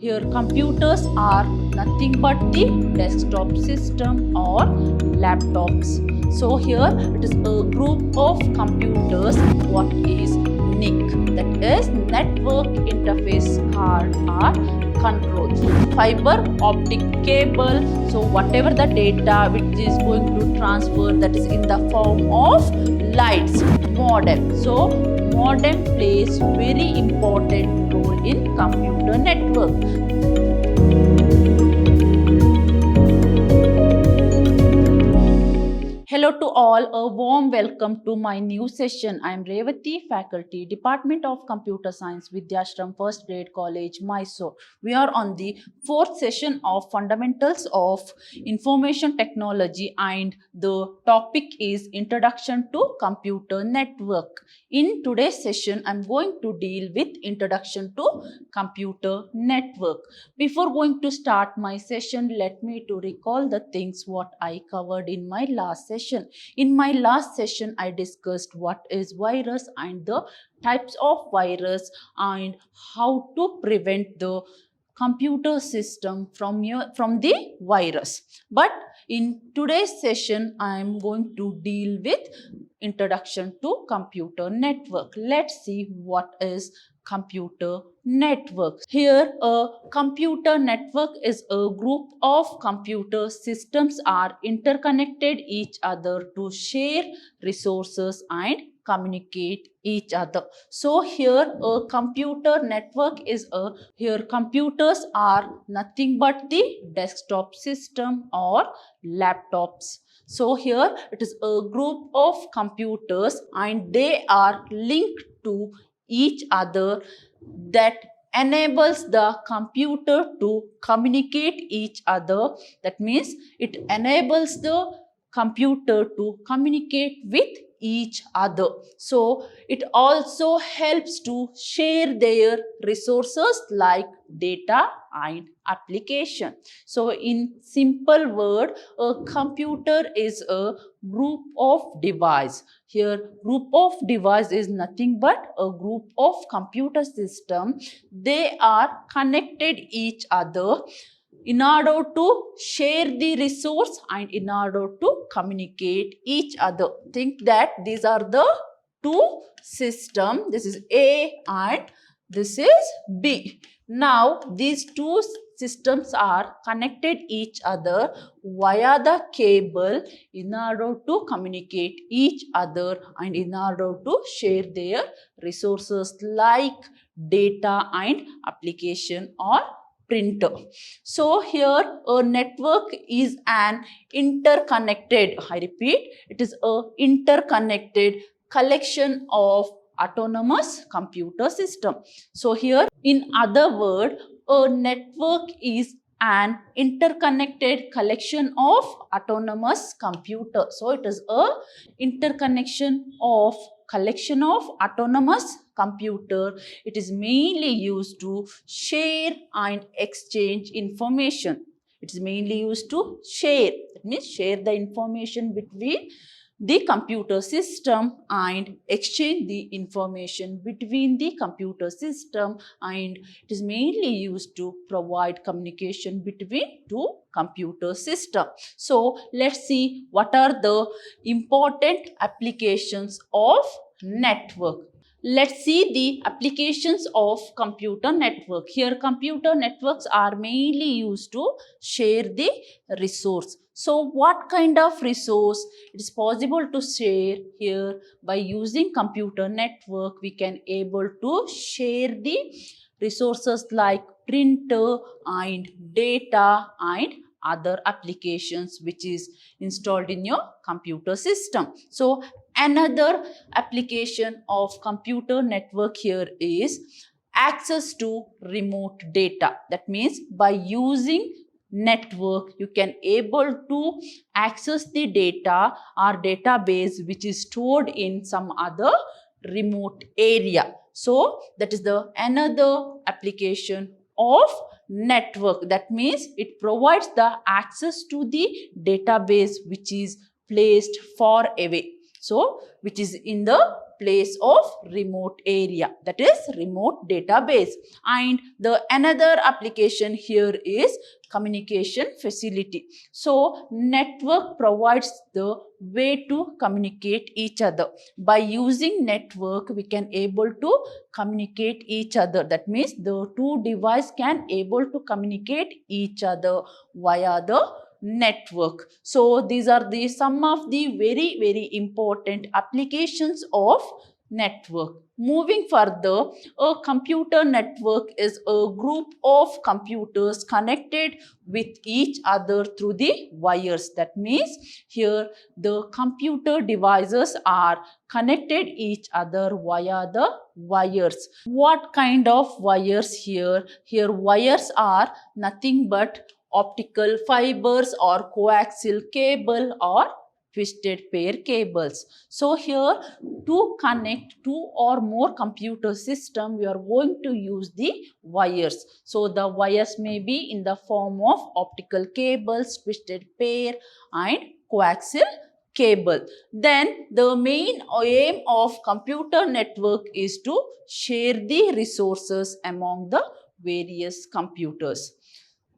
Here computers are nothing but the desktop system or laptops. So here it is a group of computers. What is NIC? That is network interface card or controls. Fiber optic cable. So whatever the data which is going to transfer, that is in the form of lights. Modem. So modem plays very important role in computer network. Hello to all, a warm welcome to my new session. I am Revati, faculty, Department of Computer Science, Vidyashram, First Grade College, Mysore. We are on the fourth session of Fundamentals of Information Technology and the topic is Introduction to Computer Network. In today's session, I am going to deal with Introduction to Computer Network. Before going to start my session, let me to recall the things what I covered in my last session. In my last session, I discussed what is virus and the types of virus and how to prevent the computer system from the virus. But in today's session, I am going to deal with introduction to computer network. Let's see what is computer network. Here, a computer network is a group of computer systems are interconnected each other to share resources and communicate each other. So here a computer network is here computers are nothing but the desktop system or laptops. So here it is a group of computers and they are linked to each other that enables the computer to communicate each other. That means it enables the computer to communicate with each other. So it also helps to share their resources like data and application. So in simple word, a computer is a group of device. Here group of device is nothing but a group of computer system. They are connected each other in order to share the resource and in order to communicate each other. Think that these are the two systems. This is A and this is B. Now these two systems are connected each other via the cable in order to communicate each other and in order to share their resources like data and application or printer. So here a network is an interconnected, I repeat, it is a interconnected collection of autonomous computer system. So here in other word, a network is an interconnected collection of autonomous computer. So it is a interconnection of collection of autonomous computer. It is mainly used to share and exchange information. It is mainly used to share. That means share the information between the computer system and exchange the information between the computer system, and it is mainly used to provide communication between two computer system. So let's see what are the important applications of network. Let's see the applications of computer network. Here computer networks are mainly used to share the resource. So what kind of resource it is possible to share? Here by using computer network we can able to share the resources like printer and data and other applications which is installed in your computer system. So another application of computer network here is access to remote data. That means by using network you can able to access the data or database which is stored in some other remote area. So that is the another application of network. That means it provides the access to the database which is placed far away. So which is in the place of remote area, that is remote database. And the another application here is communication facility. So network provides the way to communicate each other. By using network, we can able to communicate each other. That means the two device can able to communicate each other via the network. So these are the some of the very important applications of network. Moving further, a computer network is a group of computers connected with each other through the wires. That means here the computer devices are connected each other via the wires. What kind of wires here? Here wires are nothing but optical fibers or coaxial cable or twisted pair cables. So here to connect two or more computer system, we are going to use the wires. So the wires may be in the form of optical cables, twisted pair and coaxial cable. Then the main aim of computer network is to share the resources among the various computers.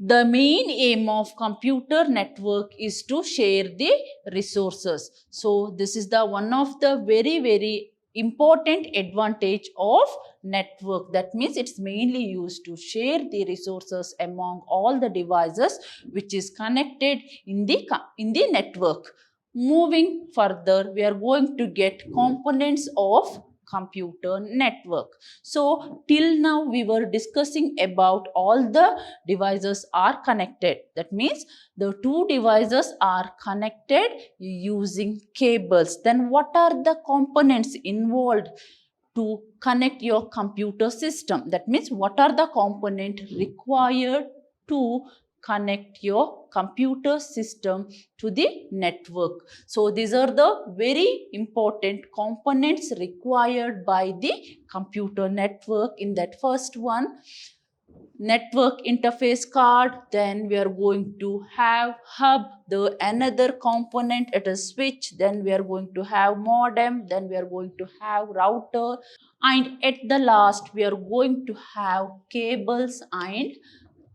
The main aim of computer network is to share the resources. So this is the one of the very important advantage of network. That means it's mainly used to share the resources among all the devices which is connected in the network. Moving further, we are going to get components of computer network. So till now we were discussing about all the devices are connected. That means the two devices are connected using cables. Then what are the components involved to connect your computer system? That means what are the components required to connect your computer system to the network? So these are the very important components required by the computer network. In that first one, network interface card, then we are going to have hub, the another component it is switch, then we are going to have modem, then we are going to have router, and at the last we are going to have cables and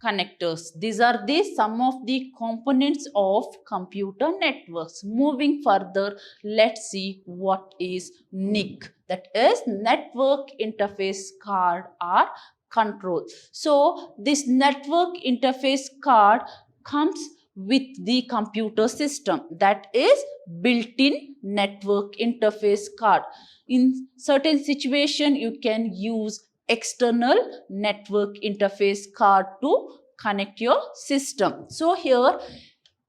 connectors. These are the some of the components of computer networks. Moving further, let's see what is NIC, that is network interface card or control. So this network interface card comes with the computer system, that is built-in network interface card. In certain situation you can use external network interface card to connect your system. So here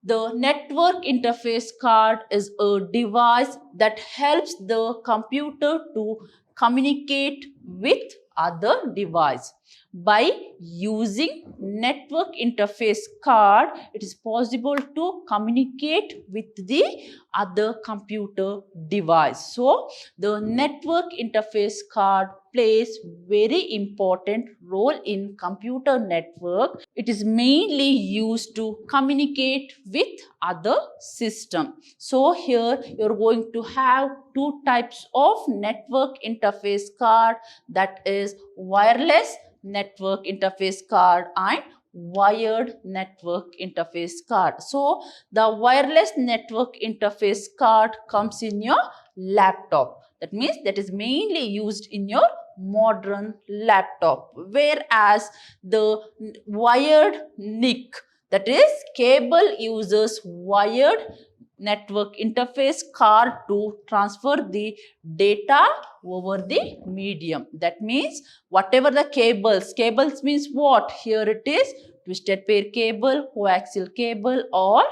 the network interface card is a device that helps the computer to communicate with other device. By using network interface card, it is possible to communicate with the other computer device. So the network interface card plays very important role in computer network. It is mainly used to communicate with other system. So here you're going to have two types of network interface card, that is wireless network interface card and wired network interface card. So the wireless network interface card comes in your laptop. That means that is mainly used in your modern laptop, whereas the wired NIC, that is cable, uses wired network interface card to transfer the data over the medium. That means whatever the cables means what? Here it is twisted pair cable, coaxial cable or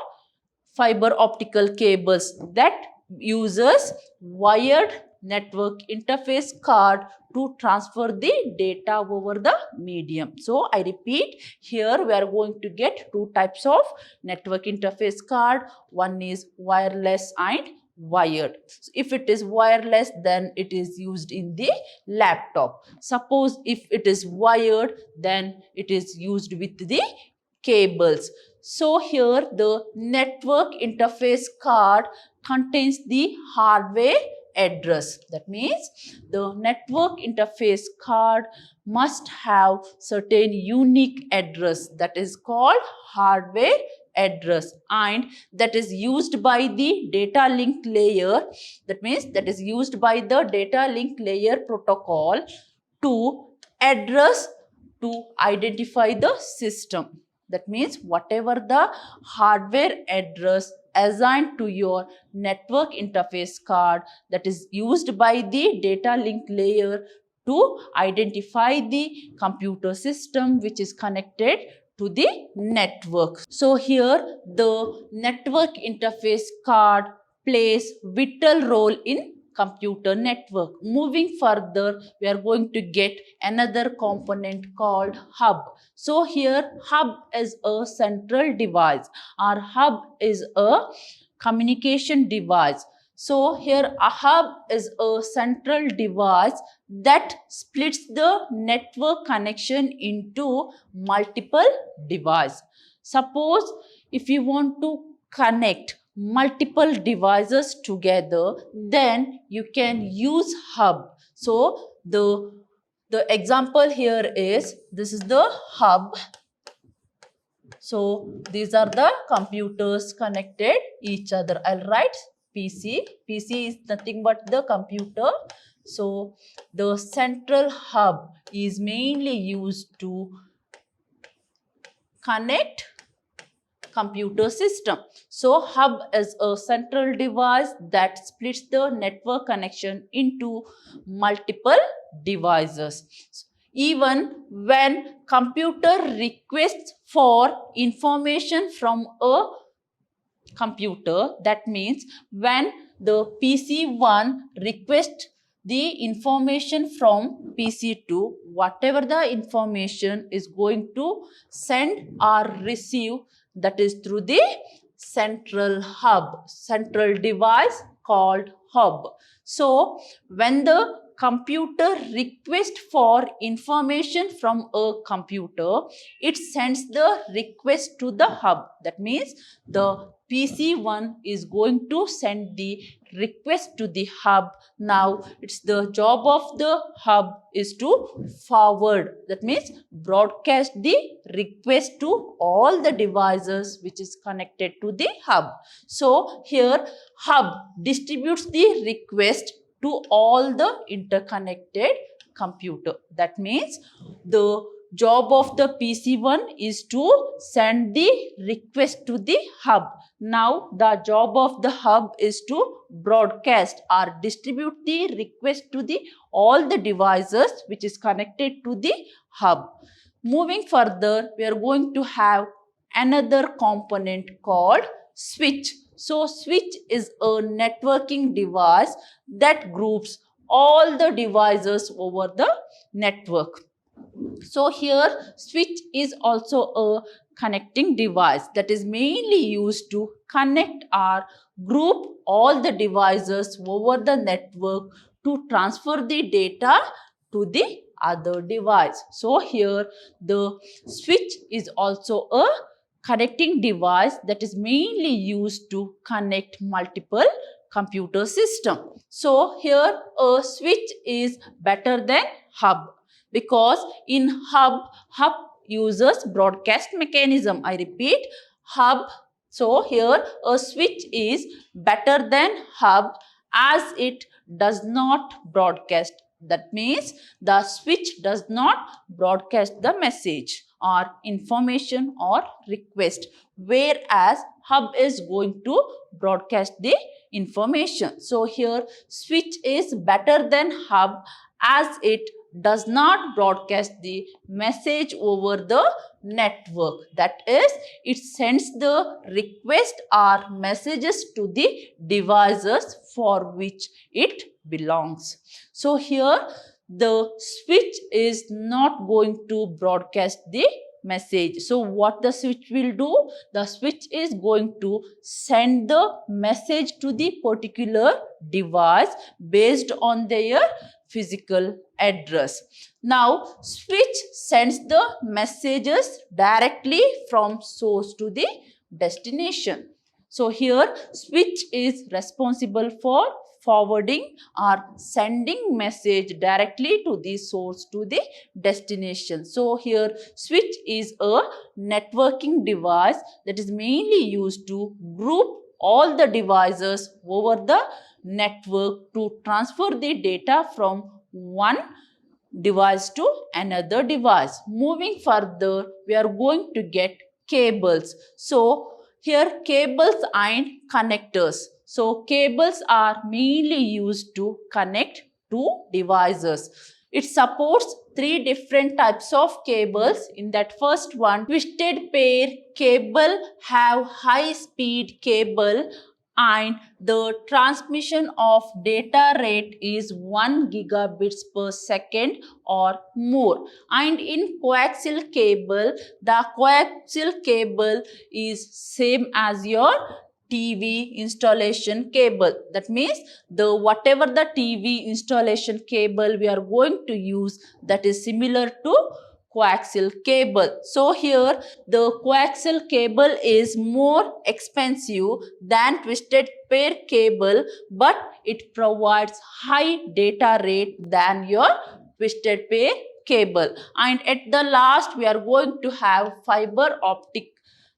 fiber optical cables that uses wired network interface card to transfer the data over the medium. So I repeat, here we are going to get two types of network interface card. One is wireless and wired. So if it is wireless, then it is used in the laptop. Suppose if it is wired, then it is used with the cables. So here the network interface card contains the hardware address. That means the network interface card must have certain unique address that is called hardware address, and that is used by the data link layer. That means that is used by the data link layer protocol to address to identify the system. That means whatever the hardware address assigned to your network interface card, that is used by the data link layer to identify the computer system which is connected to the network. So here the network interface card plays vital role in computer network. Moving further, we are going to get another component called hub. So here hub is a central device, or hub is a communication device. So here a hub is a central device that splits the network connection into multiple devices. Suppose if you want to connect multiple devices together, then you can use hub. So the example here is, this is the hub. So these are the computers connected each other. I'll write PC. PC is nothing but the computer. So the central hub is mainly used to connect computer system. So hub is a central device that splits the network connection into multiple devices. Even when computer requests for information from a computer, that means when the PC1 requests the information from PC2, whatever the information is going to send or receive, that is through the central hub, central device called hub. So when the computer requests for information from a computer, it sends the request to the hub. That means the PC1 is going to send the request to the hub. Now it's the job of the hub is to forward, that means broadcast the request to all the devices which is connected to the hub. So here hub distributes the request to all the interconnected computer. That means the job of the PC1 is to send the request to the hub. Now the job of the hub is to broadcast or distribute the request to the all the devices which is connected to the hub. Moving further, we are going to have another component called switch. So switch is a networking device that groups all the devices over the network. So here switch is also a connecting device that is mainly used to connect or group all the devices over the network to transfer the data to the other device. So here the switch is also a connecting device that is mainly used to connect multiple computer system. So here a switch is better than hub, because in hub uses broadcast mechanism. I repeat, hub. So here a switch is better than hub as it does not broadcast. That means the switch does not broadcast the message or information or request, whereas hub is going to broadcast the information. So here switch is better than hub as it does not broadcast the message over the network. That is, it sends the request or messages to the devices for which it belongs. So here the switch is not going to broadcast the message. So what the switch will do? The switch is going to send the message to the particular device based on their physical address. Now switch sends the messages directly from source to the destination. So here switch is responsible for forwarding or sending message directly to the source to the destination. So here switch is a networking device that is mainly used to group all the devices over the network to transfer the data from one device to another device. Moving further, we are going to get cables. So here cables and connectors. So cables are mainly used to connect two devices. It supports three different types of cables. In that first one, twisted pair cable have high speed cable and the transmission of data rate is 1 gigabits per second or more. And in coaxial cable, the coaxial cable is same as your TV installation cable. That means the whatever the TV installation cable we are going to use, that is similar to coaxial cable. So here the coaxial cable is more expensive than twisted pair cable, but it provides high data rate than your twisted pair cable. And at the last we are going to have fiber optic,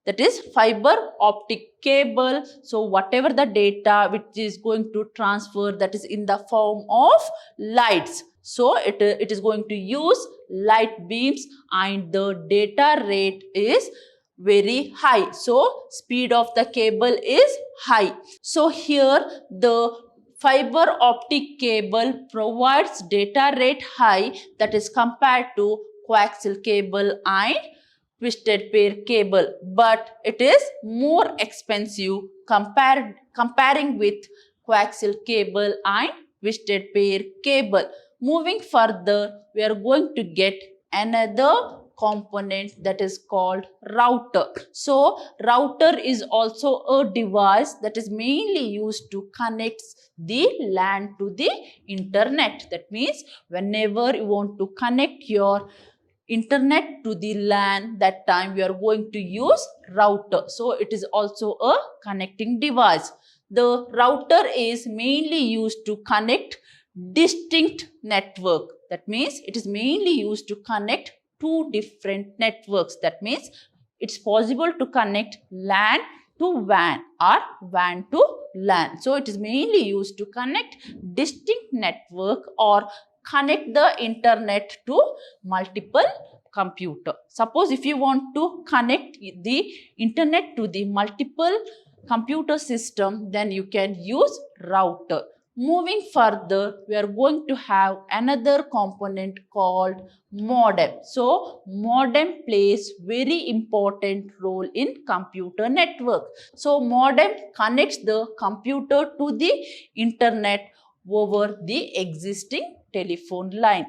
that is fiber optic cable. So whatever the data which is going to transfer, that is in the form of lights. So it is going to use light beams and the data rate is very high. So speed of the cable is high. So here the fiber optic cable provides data rate high, that is compared to coaxial cable and twisted pair cable, but it is more expensive comparing with coaxial cable and twisted pair cable. Moving further, we are going to get another component that is called router. So router is also a device that is mainly used to connect the LAN to the internet. That means whenever you want to connect your internet to the LAN, that time we are going to use router. So it is also a connecting device. The router is mainly used to connect distinct network. That means it is mainly used to connect two different networks. That means it's possible to connect LAN to WAN or WAN to LAN. So it is mainly used to connect distinct network or connect the internet to multiple computer. Suppose if you want to connect the internet to the multiple computer system, then you can use router. Moving further, we are going to have another component called modem. So modem plays very important role in computer network. So modem connects the computer to the internet over the existing telephone line.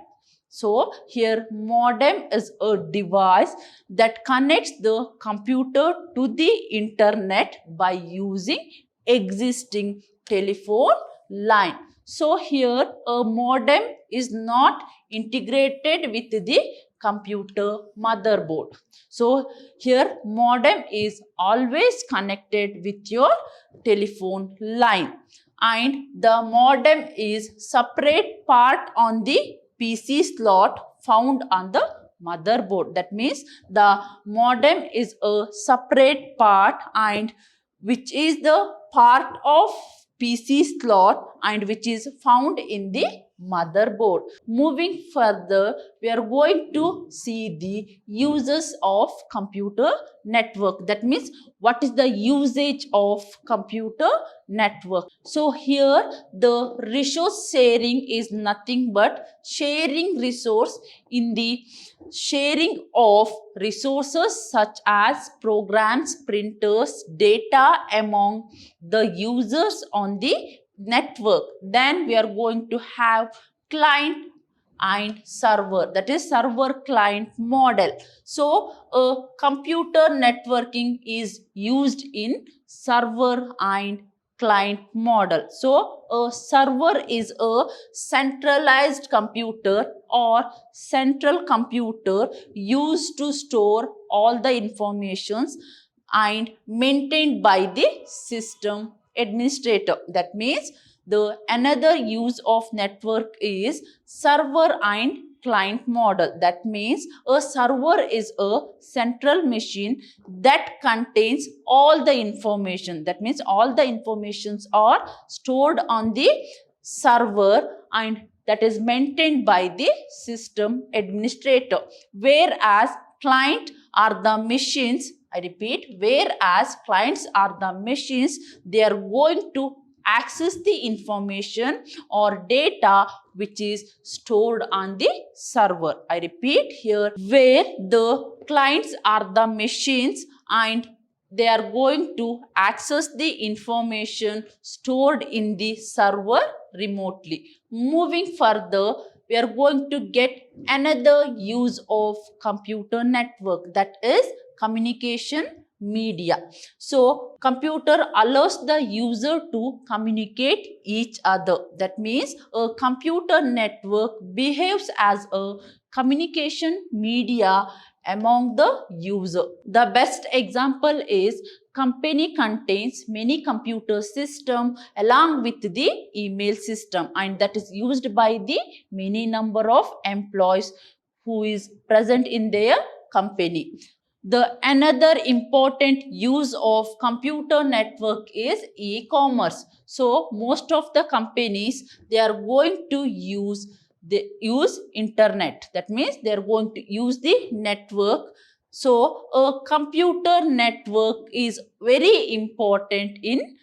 So here modem is a device that connects the computer to the internet by using existing telephone line. So here a modem is not integrated with the computer motherboard. So here modem is always connected with your telephone line, and the modem is separate part on the PC slot found on the motherboard. That means the modem is a separate part and which is the part of PC slot and which is found in the motherboard. Moving further, we are going to see the uses of computer network. That means what is the usage of computer network. So here the resource sharing is nothing but sharing resource in the sharing of resources such as programs, printers, data among the users on the network. Then we are going to have client and server, that is server client model. So a computer networking is used in server and client model. So a server is a centralized computer or central computer used to store all the informations and maintained by the system administrator. That means The another use of network is server and client model. That means a server is a central machine that contains all the information. That means all the informations are stored on the server and that is maintained by the system administrator. Whereas client are the machines, I repeat, whereas clients are the machines, they are going to access the information or data which is stored on the server. I repeat here, where the clients are the machines and they are going to access the information stored in the server remotely. Moving further, we are going to get another use of computer network, that is communication media. So computer allows the user to communicate each other. That means a computer network behaves as a communication media among the user. The best example is company contains many computer system along with the email system, and that is used by the many number of employees who is present in their company. The another important use of computer network is e-commerce. So most of the companies, they are going to use internet. That means they are going to use the network. So a computer network is very important in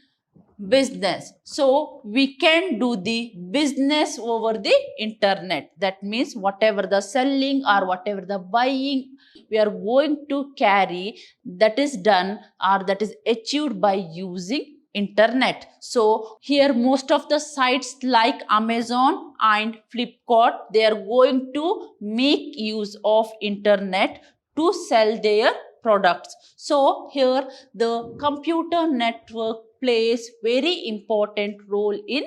business. So we can do the business over the internet. That means whatever the selling or whatever the buying we are going to carry, that is done or that is achieved by using internet. So here most of the sites like Amazon and Flipkart, they are going to make use of internet to sell their products. So here the computer network plays very important role in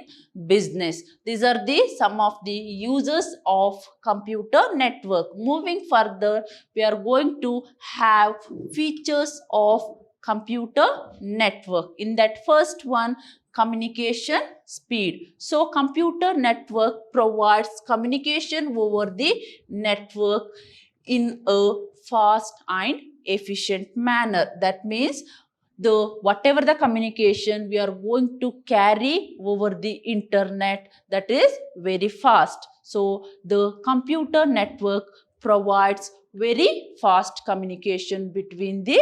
business. These are the some of the uses of computer network. Moving further, we are going to have features of computer network. In that first one, communication speed. So computer network provides communication over the network in a fast and efficient manner. That means the whatever the communication we are going to carry over the internet, that is very fast. So the computer network provides very fast communication between the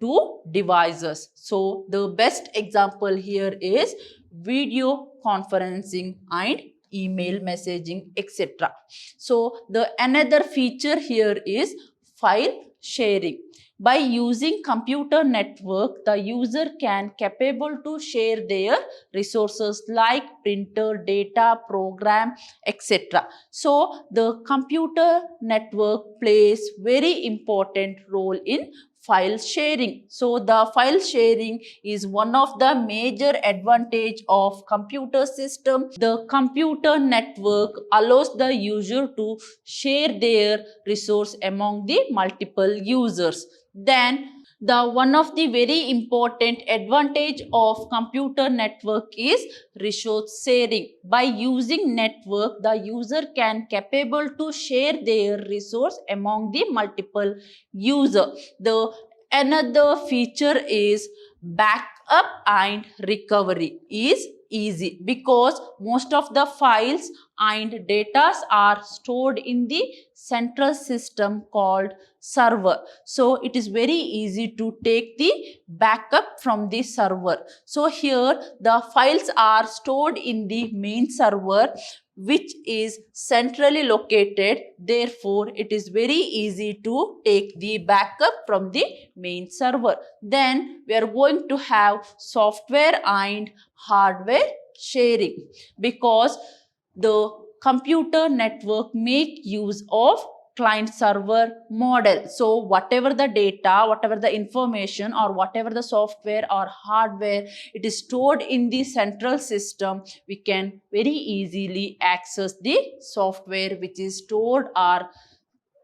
two devices. So the best example here is video conferencing and email messaging, etc. So the another feature here is file sharing. By using computer network, the user can capable to share their resources like printer, data, program, etc. So the computer network plays very important role in file sharing. So the file sharing is one of the major advantage of computer system. The computer network allows the user to share their resource among the multiple users. Then the one of the very important advantage of computer network is resource sharing. By using network, the user can capable to share their resource among the multiple user. The another feature is backup and recovery is easy because most of the files and data are stored in the central system called server. So it is very easy to take the backup from the server. So here the files are stored in the main server, which is centrally located. Therefore, it is very easy to take the backup from the main server. Then we are going to have software and hardware sharing because the computer network make use of client server model. So whatever the data, whatever the information or whatever the software or hardware, it is stored in the central system. We can very easily access the software which is stored or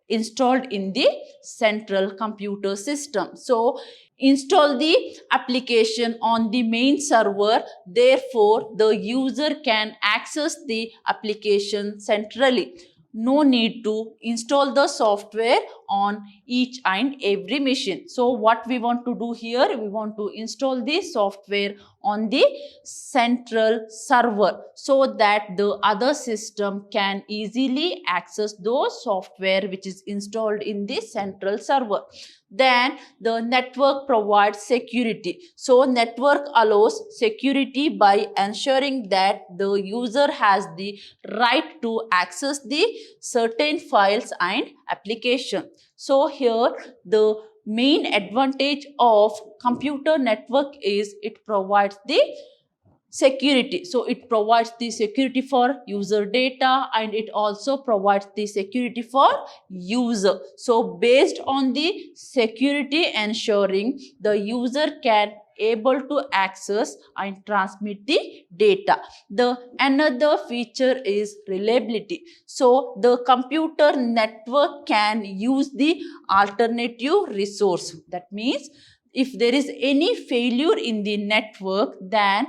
installed in the central computer system. So install the application on the main server. Therefore, the user can access the application centrally. No need to install the software on each and every machine. So what we want to do here, we want to install the software on the central server so that the other system can easily access those software which is installed in the central server. Then the network provides security. So network allows security by ensuring that the user has the right to access the certain files and application. So here the main advantage of computer network is it provides the security. So it provides the security for user data and it also provides the security for user. So based on the security ensuring, the user can able to access and transmit the data. The another feature is reliability. So the computer network can use the alternative resource. That means if there is any failure in the network, then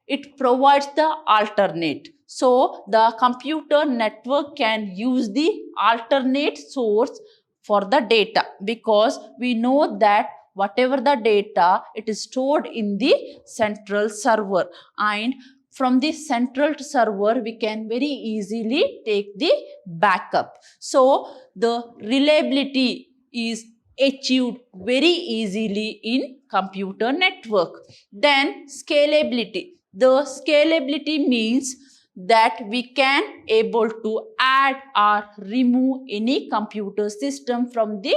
it provides the alternate. So the computer network can use the alternate source for the data, because we know that whatever the data, it is stored in the central server, and from the central server we can very easily take the backup. So the reliability is achieved very easily in computer network. Then scalability. The scalability means that we can able to add or remove any computer system from the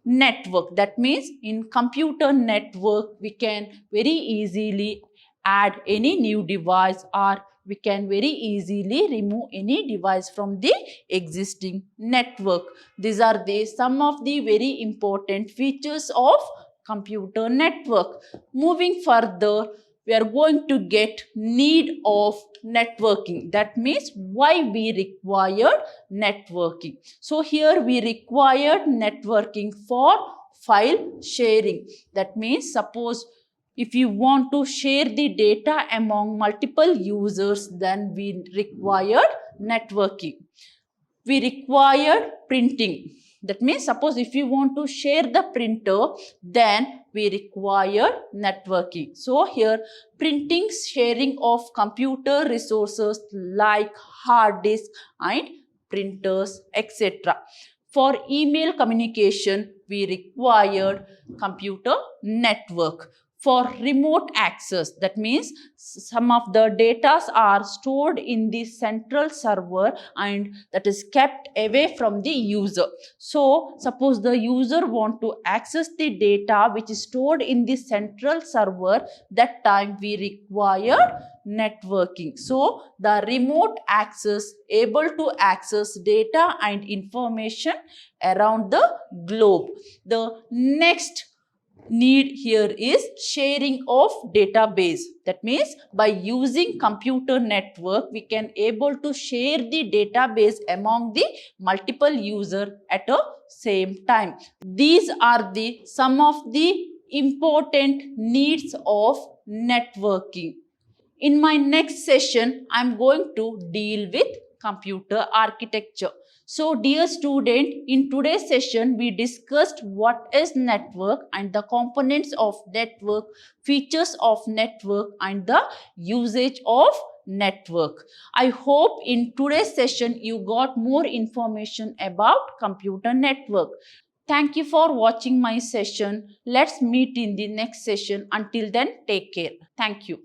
network. That means in computer network we can very easily add any new device, or we can very easily remove any device from the existing network. These are the some of the very important features of computer network. Moving further, we are going to get need of networking. That means why we required networking. So here we required networking for file sharing. That means suppose if you want to share the data among multiple users, then we required networking. We required printing. That means suppose if you want to share the printer, then we require networking. So here printing, sharing of computer resources like hard disk and printers, etc. For email communication, we required computer network. For remote access, that means some of the data are stored in the central server and that is kept away from the user. So suppose the user want to access the data which is stored in the central server, that time we require networking. So the remote access able to access data and information around the globe. The next need here is sharing of database. That means by using computer network, we can able to share the database among the multiple user at a same time. These are the some of the important needs of networking. In my next session, I am going to deal with computer architecture. So dear student, in today's session, we discussed what is network and the components of network, features of network and the usage of network. I hope in today's session, you got more information about computer network. Thank you for watching my session. Let's meet in the next session. Until then, take care. Thank you.